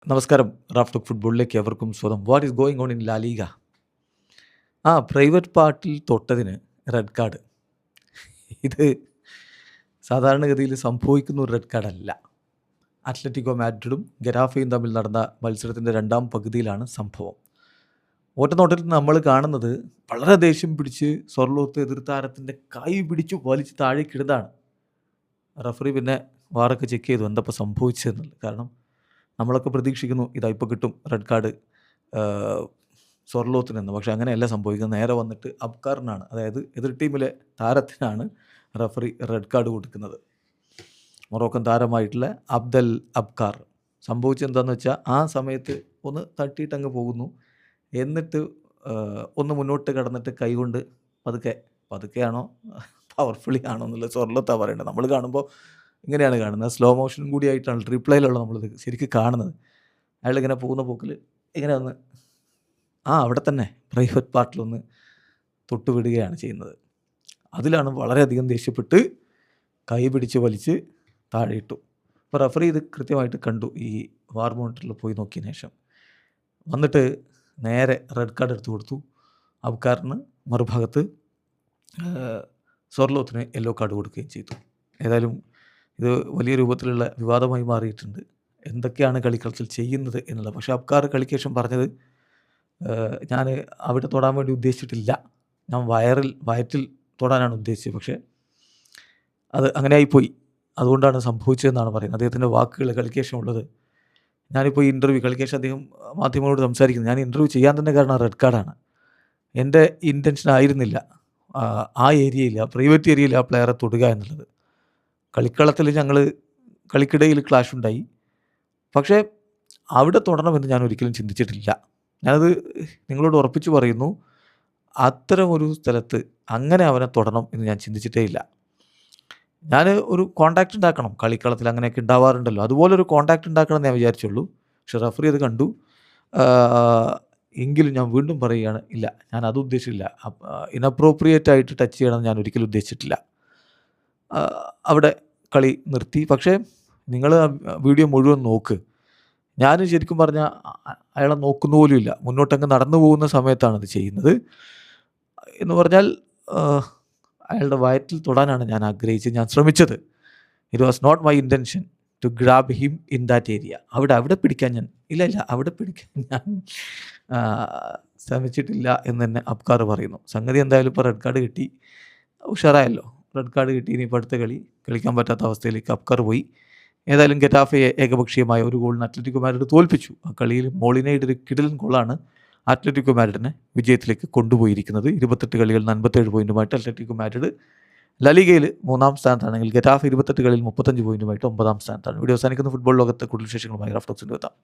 നമസ്കാരം. Raf talk ഫുട്ബോളിലേക്ക് എവർക്കും സ്വാഗതം. What is going on in ലാ ലീഗ? പ്രൈവറ്റ് പാർട്ടിൽ തൊട്ടതിന് റെഡ് കാർഡ്. ഇത് സാധാരണഗതിയിൽ സംഭവിക്കുന്ന ഒരു റെഡ് കാർഡല്ല. അത്ലറ്റിക്കോ മാഡ്രിഡും ഗെറ്റാഫയും തമ്മിൽ നടന്ന മത്സരത്തിൻ്റെ രണ്ടാം പകുതിയിലാണ് സംഭവം. ഒറ്റനോട്ടത്തിൽ നമ്മൾ കാണുന്നത് വളരെ ദേഷ്യം പിടിച്ച് സ്വർലോത്ത് എതിർത്താരത്തിൻ്റെ കൈ പിടിച്ച് വലിച്ച് താഴേക്കിടുന്നതാണ്. റഫറി പിന്നെ വാറൊക്കെ ചെക്ക് ചെയ്തു എന്തപ്പോൾ സംഭവിച്ചതെന്നുള്ളത്. കാരണം നമ്മളൊക്കെ പ്രതീക്ഷിക്കുന്നു ഇതാ ഇപ്പോൾ കിട്ടും റെഡ് കാർഡ് സ്വർലോത്തിനെന്ന്. പക്ഷേ അങ്ങനെയല്ല സംഭവിക്കുന്നത്. നേരെ വന്നിട്ട് അബ്കാറിനാണ്, അതായത് എതിർ ടീമിലെ താരത്തിനാണ് റഫറി റെഡ് കാർഡ് കൊടുക്കുന്നത്. മൊറോക്കൻ താരമായിട്ടുള്ള അബ്ദൽ അബ്കാർ. സംഭവിച്ചെന്താണെന്ന് വെച്ചാൽ ആ സമയത്ത് ഒന്ന് തട്ടിയിട്ടങ്ങ് പോകുന്നു. എന്നിട്ട് ഒന്ന് മുന്നോട്ട് കടന്നിട്ട് കൈകൊണ്ട് പതുക്കെയാണോ പവർഫുള്ളി ആണോ എന്നുള്ളത് സ്വർലോത്താണ് പറയേണ്ടത്. നമ്മൾ കാണുമ്പോൾ ഇങ്ങനെയാണ് കാണുന്നത്. സ്ലോ മോഷനും കൂടി ആയിട്ടാണ് റിപ്ലൈയിലുള്ള നമ്മളിത് ശരിക്കും കാണുന്നത്. അയാളിങ്ങനെ പോകുന്ന പോക്കിൽ ഇങ്ങനെ ഒന്ന് അവിടെ തന്നെ പ്രൈവറ്റ് പാർട്ടിലൊന്ന് തൊട്ടുവിടുകയാണ് ചെയ്യുന്നത്. അതിലാണ് വളരെയധികം ദേഷ്യപ്പെട്ട് കൈ പിടിച്ച് വലിച്ച് താഴെ ഇട്ടു. അപ്പോൾ റഫറി ഇത് കൃത്യമായിട്ട് കണ്ടു. ഈ വാർ മോണിറ്ററിൽ പോയി നോക്കിയതിന് ശേഷം വന്നിട്ട് നേരെ റെഡ് കാർഡ് എടുത്തു കൊടുത്തു. അബ്കാറിന് മറുഭാഗത്ത് സ്വർലോത്തിന് യെല്ലോ കാർഡ് കൊടുക്കുകയും ചെയ്തു. ഏതായാലും ഇത് വലിയ രൂപത്തിലുള്ള വിവാദമായി മാറിയിട്ടുണ്ട്. എന്തൊക്കെയാണ് കളിക്കളത്തിൽ ചെയ്യുന്നത് എന്നുള്ളത്. പക്ഷേ അബ്കാർ കളിക്ക് ശേഷം പറഞ്ഞത്, ഞാൻ അവിടെ തൊടാൻ വേണ്ടി ഉദ്ദേശിച്ചിട്ടില്ല, ഞാൻ വയറ്റിൽ തൊടാനാണ് ഉദ്ദേശിച്ചത്, പക്ഷേ അത് അങ്ങനെ ആയിപ്പോയി, അതുകൊണ്ടാണ് സംഭവിച്ചതെന്നാണ് പറയുന്നത്. അദ്ദേഹത്തിൻ്റെ വാക്കുകൾ കളിക്ക് ശേഷം ഉള്ളത്. ഞാനിപ്പോൾ ഈ കളിക്ക് ശേഷം അദ്ദേഹം മാധ്യമങ്ങളോട് സംസാരിക്കുന്നത്, ഞാൻ ഇൻ്റർവ്യൂ ചെയ്യാൻ തന്നെ കാരണം റെഡ് കാർഡാണ്. എൻ്റെ ഇൻറ്റൻഷൻ ആയിരുന്നില്ല ആ ഏരിയയിൽ, ആ പ്രൈവറ്റ് ഏരിയയിൽ ആ പ്ലെയറെ തൊടുക എന്നുള്ളത്. കളിക്കളത്തിൽ ഞങ്ങൾ കളിക്കിടയിൽ ക്ലാഷ് ഉണ്ടായി, പക്ഷേ അവിടെ തൊടണമെന്ന് ഞാൻ ഒരിക്കലും ചിന്തിച്ചിട്ടില്ല. ഞാനത് നിങ്ങളോട് ഉറപ്പിച്ച് പറയുന്നു. അത്തരം ഒരു സ്ഥലത്ത് അങ്ങനെ അവനെ തൊടണം എന്ന് ഞാൻ ചിന്തിച്ചിട്ടേ ഇല്ല. ഞാൻ ഒരു കോൺടാക്റ്റ് ഉണ്ടാക്കണം, കളിക്കളത്തിൽ അങ്ങനെയൊക്കെ ഉണ്ടാവാറുണ്ടല്ലോ, അതുപോലൊരു കോൺടാക്റ്റ് ഉണ്ടാക്കണം എന്ന് ഞാൻ വിചാരിച്ചുള്ളൂ. പക്ഷേ റഫറി അത് കണ്ടു. എങ്കിലും ഞാൻ വീണ്ടും പറയുകയാണ്, ഇല്ല, ഞാൻ അത് ഉദ്ദേശിച്ചില്ല. ഇനപ്രോപ്രിയേറ്റ് ആയിട്ട് ടച്ച് ചെയ്യണമെന്ന് ഞാൻ ഒരിക്കലും ഉദ്ദേശിച്ചിട്ടില്ല. അവിടെ കളി നിർത്തി. പക്ഷേ നിങ്ങൾ വീഡിയോ മുഴുവൻ നോക്ക്. ഞാൻ ശരിക്കും പറഞ്ഞാൽ അയാളെ നോക്കുന്ന പോലുമില്ല. മുന്നോട്ടങ്ങ് നടന്നു പോകുന്ന സമയത്താണ് ഇത് ചെയ്യുന്നത്. എന്ന് പറഞ്ഞാൽ അയാളുടെ വയറ്റിൽ തൊടാനാണ് ഞാൻ ആഗ്രഹിച്ചത്, ഞാൻ ശ്രമിച്ചത്. It was not my intention to grab him in that area. അവിടെ പിടിക്കാൻ ഞാൻ അവിടെ പിടിക്കാൻ ഞാൻ ശ്രമിച്ചിട്ടില്ല എന്ന് തന്നെ അബ്കാർ പറയുന്നു. സംഗതി എന്തായാലും ഇപ്പോൾ റെഡ് കാർഡ് കിട്ടി, ഉഷാറായല്ലോ. റെഡ് കാർഡ് കിട്ടി. ഇനിയിപ്പോൾ അടുത്ത കളിക്കാൻ പറ്റാത്ത അവസ്ഥയിലേക്ക് അബ്കാർ പോയി. ഏതായാലും ഗെറ്റാഫയെ ഏകപക്ഷീയമായ ഒരു ഗോളിന് അത്ലറ്റിക്കോ മാഡ്രിഡ് തോൽപ്പിച്ചു. ആ കളിയിൽ മോളിനയുടെ ഒരു കിടിലൻ ഗോളാണ് അത്ലറ്റിക്കോ മാഡ്രിഡിനെ വിജയത്തിലേക്ക് കൊണ്ടുപോയിരിക്കുന്നത്. 28 കളികളിൽ 57 പോയിൻറ്റുമായിട്ട് അത്ലറ്റിക്കോ മാഡ്രിഡ് ലലിഗയിൽ 3-ാം സ്ഥാനത്താണെങ്കിൽ ഗെറ്റാഫ 28 കളിൽ 35 പോയിൻറ്റുമായിട്ട് 9-ാം സ്ഥാനത്താണ്. വീഡിയോ അവസാനിക്കുന്ന ഫുട്ബോൾ ലോകത്തെ കൂടുതൽ വിശേഷങ്ങളുമായി റാഫ് ടോക്സിൻ്റെ എത്താം.